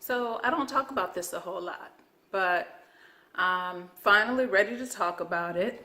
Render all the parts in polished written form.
So I don't talk about this a whole lot, but I'm finally ready to talk about it.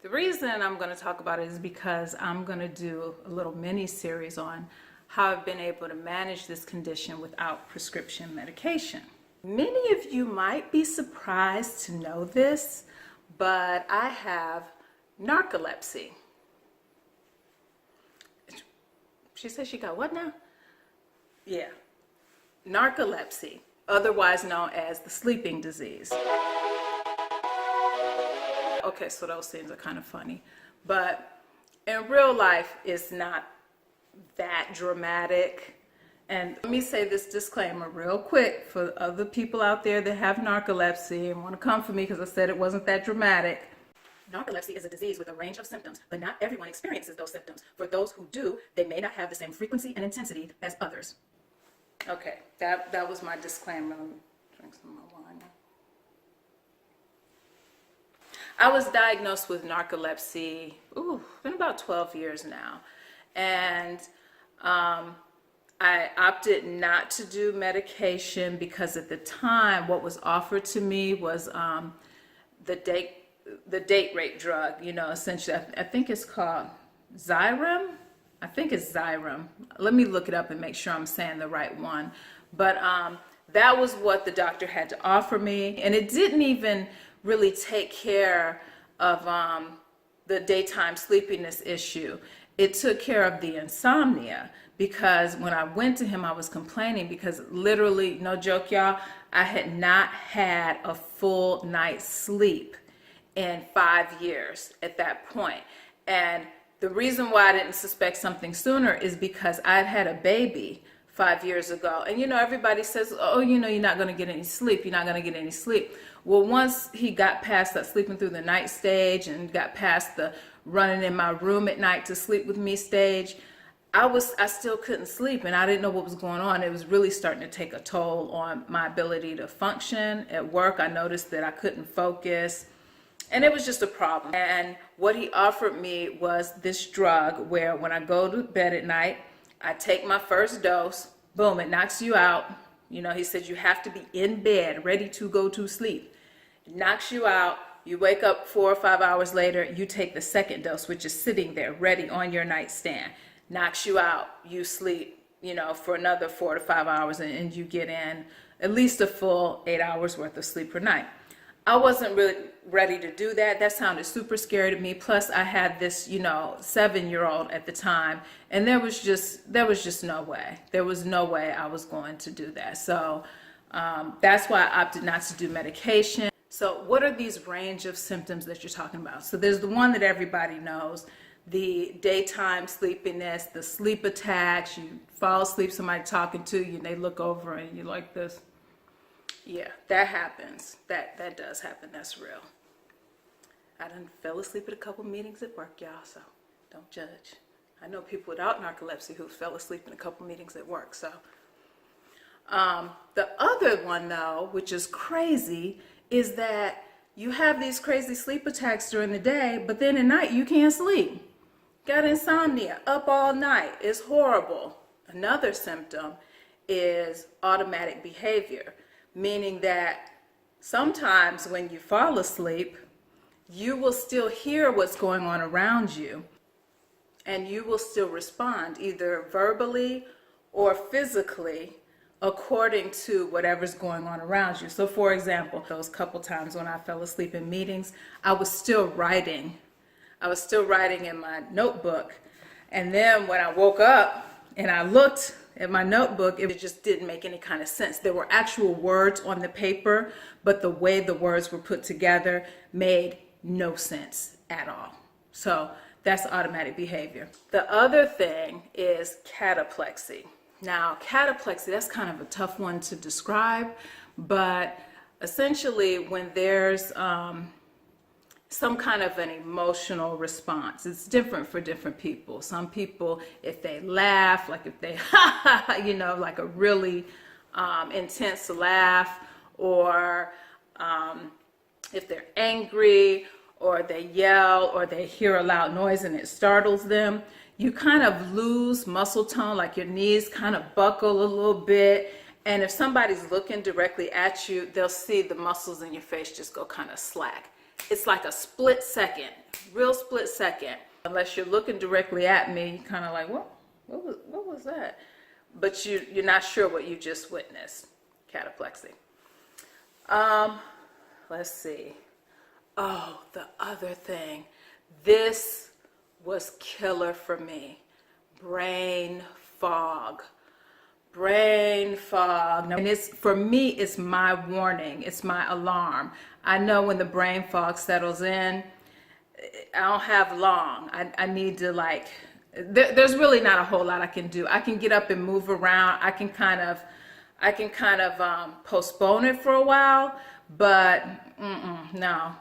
The reason I'm going to talk about it is because I'm going to do a little mini series on how I've been able to manage this condition without prescription medication. Many of you might be surprised to know this, but I have narcolepsy. She said she got what now? Yeah, narcolepsy, otherwise known as the sleeping disease. Okay, so those things are kind of funny, but in real life, it's not that dramatic. And let me say this disclaimer real quick for other people out there that have narcolepsy and want to come for me because I said it wasn't that dramatic. Narcolepsy is a disease with a range of symptoms, but not everyone experiences those symptoms. For those who do, they may not have the same frequency and intensity as others. Okay, that was my disclaimer. Let me drink some more wine now. I was diagnosed with narcolepsy, been about 12 years now. And I opted not to do medication because at the time what was offered to me was the date rape drug, essentially. I think it's called Xyrem. I think it's Xyrem. Let me look it up and make sure I'm saying the right one. But that was what the doctor had to offer me. And it didn't even really take care of the daytime sleepiness issue. It took care of the insomnia, because when I went to him, I was complaining because literally, no joke, y'all, I had not had a full night's sleep in 5 years at that point. And the reason why I didn't suspect something sooner is because I'd had a baby 5 years ago. And everybody says, oh, you're not going to get any sleep. You're not going to get any sleep. Well, once he got past that sleeping through the night stage and got past the running in my room at night to sleep with me stage, I still couldn't sleep, and I didn't know what was going on. It was really starting to take a toll on my ability to function at work. I noticed that I couldn't focus, and it was just a problem. And what he offered me was this drug where when I go to bed at night, I take my first dose, boom, it knocks you out. He said you have to be in bed, ready to go to sleep. It knocks you out. You wake up 4 or 5 hours later, you take the second dose, which is sitting there ready on your nightstand. Knocks you out, you sleep, for another 4 to 5 hours, and you get in at least a full 8 hours worth of sleep per night. I wasn't really ready to do that. That sounded super scary to me. Plus I had this, 7-year-old at the time, and there was just no way. There was no way I was going to do that. So that's why I opted not to do medication. So what are these range of symptoms that you're talking about? So there's the one that everybody knows, the daytime sleepiness, the sleep attacks. You fall asleep, somebody talking to you, and they look over and you're like this. Yeah, that happens. That does happen. That's real. I done fell asleep at a couple meetings at work, y'all, so don't judge. I know people without narcolepsy who fell asleep in a couple meetings at work. So the other one, though, which is crazy, is that you have these crazy sleep attacks during the day, but then at night you can't sleep. Got insomnia, up all night. It's horrible. Another symptom is automatic behavior, meaning that sometimes when you fall asleep, you will still hear what's going on around you, and you will still respond either verbally or physically according to whatever's going on around you. So for example, those couple times when I fell asleep in meetings, I was still writing. I was still writing in my notebook. And then when I woke up and I looked at my notebook, it just didn't make any kind of sense. There were actual words on the paper, but the way the words were put together made no sense at all. So that's automatic behavior. The other thing is cataplexy. Now, cataplexy, that's kind of a tough one to describe, but essentially when there's some kind of an emotional response. It's different for different people. Some people, if they laugh, like if they, you know, like a really intense laugh, or if they're angry, or they yell, or they hear a loud noise and it startles them, you kind of lose muscle tone, like your knees kind of buckle a little bit. And if somebody's looking directly at you, they'll see the muscles in your face just go kind of slack. It's like a split second, real split second. Unless you're looking directly at me, you're kind of like, what was that? But you're not sure what you just witnessed. Cataplexy. Let's see. Oh, the other thing. This was killer for me. Brain fog. Brain fog. And it's, for me, it's my warning. It's my alarm. I know when the brain fog settles in, I don't have long. I need to, like, there's really not a whole lot I can do. I can get up and move around. I can kind of postpone it for a while, but no.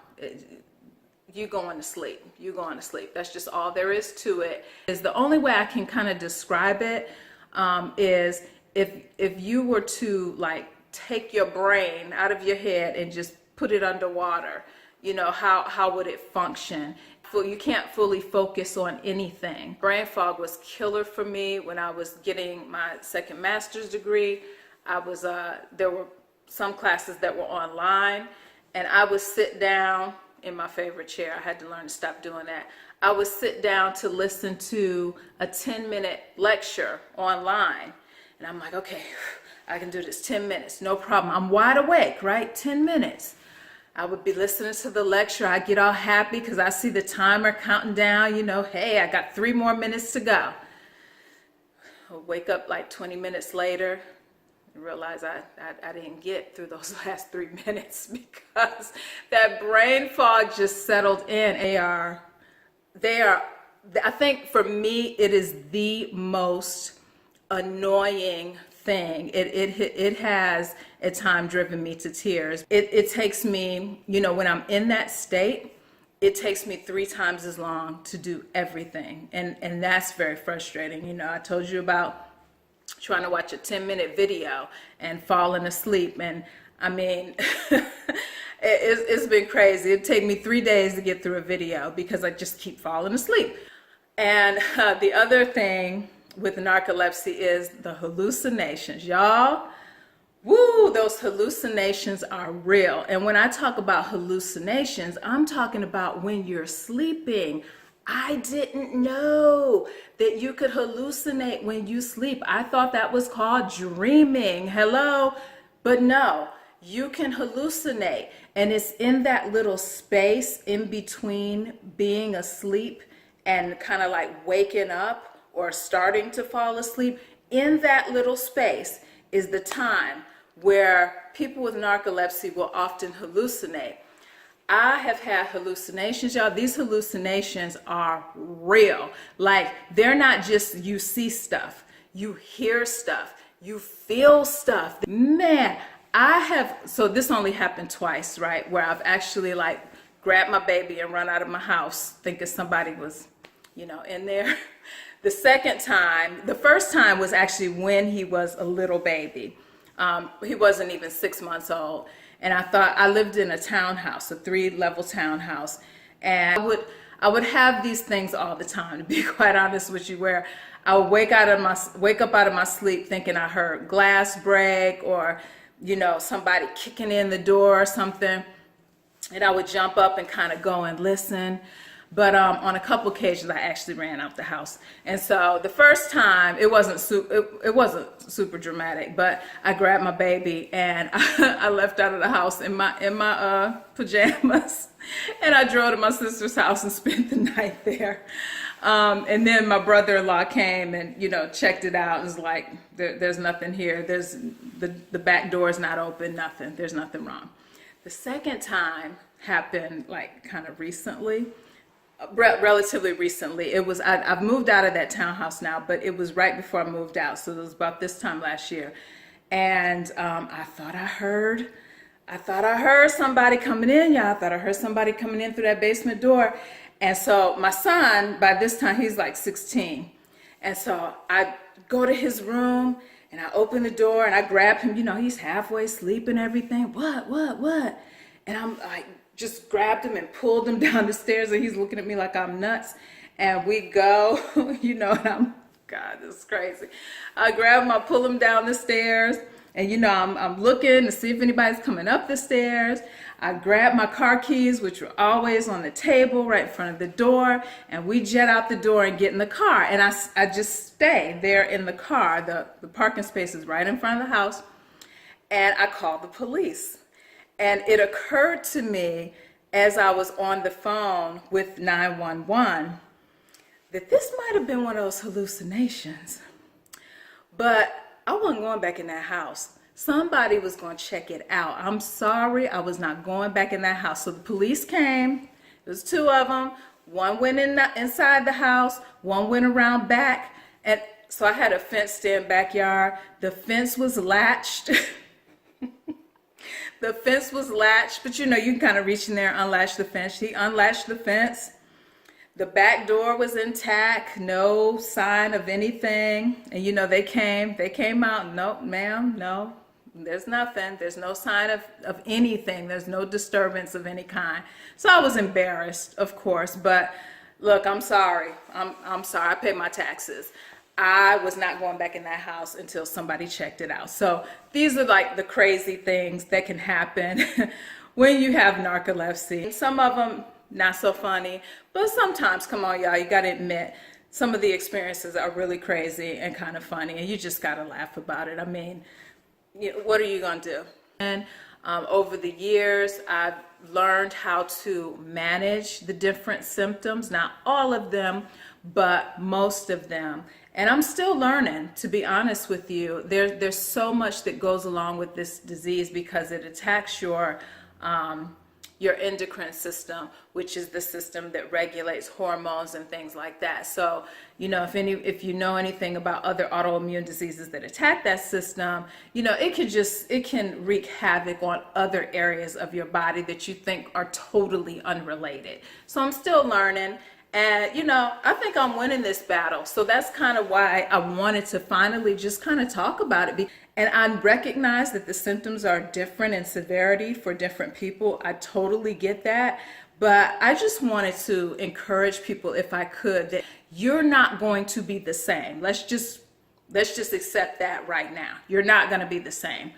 You going to sleep. You going to sleep. That's just all there is to it. Is the only way I can kind of describe it is if you were to, like, take your brain out of your head and just put it underwater, you know, how would it function? You can't fully focus on anything. Brain fog was killer for me when I was getting my second master's degree. There were some classes that were online, and I would sit down in my favorite chair. I had to learn to stop doing that. I would sit down to listen to a 10-minute lecture online. And I'm like, okay, I can do this 10 minutes, no problem. I'm wide awake, right? 10 minutes. I would be listening to the lecture. I get all happy because I see the timer counting down, you know, hey, I got 3 more minutes to go. I'll wake up like 20 minutes later and realize I didn't get through those last 3 minutes because that brain fog just settled in. They are, I think for me, it is the most annoying thing. It has at times driven me to tears. It takes me, you know, when I'm in that state, it takes me 3 times as long to do everything. And that's very frustrating. You know, I told you about trying to watch a 10-minute video and falling asleep. And I mean, it's been crazy. It'd take me 3 days to get through a video because I just keep falling asleep. And the other thing with narcolepsy is the hallucinations. Y'all, woo, those hallucinations are real. And when I talk about hallucinations, I'm talking about when you're sleeping. I didn't know that you could hallucinate when you sleep. I thought that was called dreaming. Hello? But no, you can hallucinate. And it's in that little space in between being asleep and kind of like waking up or starting to fall asleep. In that little space is the time where people with narcolepsy will often hallucinate. I have had hallucinations, y'all. These hallucinations are real. Like, they're not just you see stuff, you hear stuff, you feel stuff. Man, so this only happened twice, right? Where I've actually, like, grabbed my baby and run out of my house thinking somebody was, you know, in there. The first time was actually when he was a little baby. He wasn't even 6 months old. And I lived in a townhouse, a 3-level townhouse. And I would have these things all the time, to be quite honest with you, where I would wake up out of my sleep thinking I heard glass break or, you know, somebody kicking in the door or something. And I would jump up and kind of go and listen. But on a couple occasions, I actually ran out the house. And so the first time, it wasn't super dramatic, but I grabbed my baby and I left out of the house in my pajamas, and I drove to my sister's house and spent the night there. And then my brother-in-law came and, you know, checked it out and was like, there's nothing here. There's the back door is not open, nothing. There's nothing wrong. The second time happened like kind of recently. Relatively recently. I've moved out of that townhouse now, but it was right before I moved out, so it was about this time last year. And I thought I heard I thought I heard somebody coming in, y'all. I thought I heard somebody coming in through that basement door. And so my son, by this time, he's like 16. And so I go to his room and I open the door and I grab him. You know, he's halfway asleep and everything. What? And I'm like, just grabbed him and pulled him down the stairs, and he's looking at me like I'm nuts. And we go, you know, and God, this is crazy. I grab him, I pull him down the stairs, and you know, I'm looking to see if anybody's coming up the stairs. I grab my car keys, which were always on the table right in front of the door, and we jet out the door and get in the car. And I just stay there in the car. The parking space is right in front of the house, and I call the police. And it occurred to me as I was on the phone with 911 that this might have been one of those hallucinations. But I wasn't going back in that house. Somebody was going to check it out. I'm sorry, I was not going back in that house. So the police came. It was two of them. One went inside the house. One went around back. And so I had a fenced-in backyard. The fence was latched. The fence was latched, but you know, you can kind of reach in there and unlatch the fence. He unlatched the fence. The back door was intact, no sign of anything. And you know, they came out, nope, ma'am, no, there's nothing. There's no sign of anything. There's no disturbance of any kind. So I was embarrassed, of course, but look, I'm sorry. I'm sorry, I paid my taxes. I was not going back in that house until somebody checked it out. So these are like the crazy things that can happen when you have narcolepsy. Some of them not so funny, but sometimes, come on y'all, you gotta admit, some of the experiences are really crazy and kind of funny, and you just gotta laugh about it. I mean, what are you gonna do? And over the years, I've learned how to manage the different symptoms, not all of them, but most of them. And I'm still learning, to be honest with you. There's so much that goes along with this disease because it attacks your endocrine system, which is the system that regulates hormones and things like that. So, you know, if you know anything about other autoimmune diseases that attack that system, you know, it can wreak havoc on other areas of your body that you think are totally unrelated. So I'm still learning. And, you know, I think I'm winning this battle. So that's kind of why I wanted to finally just kind of talk about it. And I recognize that the symptoms are different in severity for different people. I totally get that. But I just wanted to encourage people, if I could, that you're not going to be the same. Let's just accept that right now. You're not going to be the same.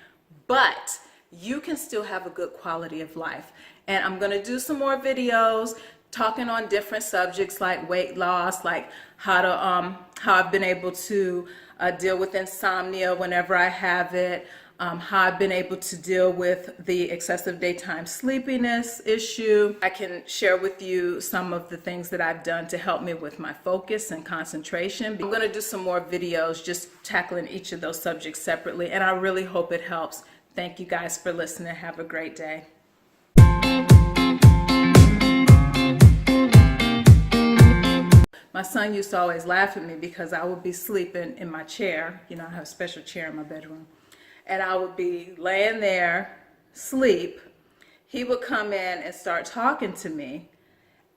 But you can still have a good quality of life. And I'm going to do some more videos talking on different subjects like weight loss, like how I've been able to deal with insomnia whenever I have it, how I've been able to deal with the excessive daytime sleepiness issue. I can share with you some of the things that I've done to help me with my focus and concentration. I'm going to do some more videos just tackling each of those subjects separately, and I really hope it helps. Thank you guys for listening. Have a great day. My son used to always laugh at me because I would be sleeping in my chair. You know, I have a special chair in my bedroom. And I would be laying there, sleep. He would come in and start talking to me.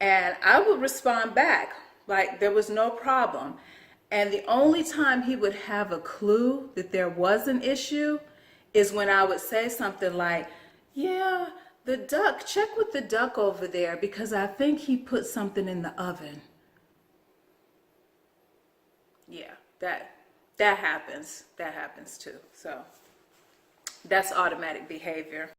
And I would respond back like there was no problem. And the only time he would have a clue that there was an issue is when I would say something like, yeah, the duck, check with the duck over there because I think he put something in the oven. Yeah, that happens. That happens too. So that's automatic behavior.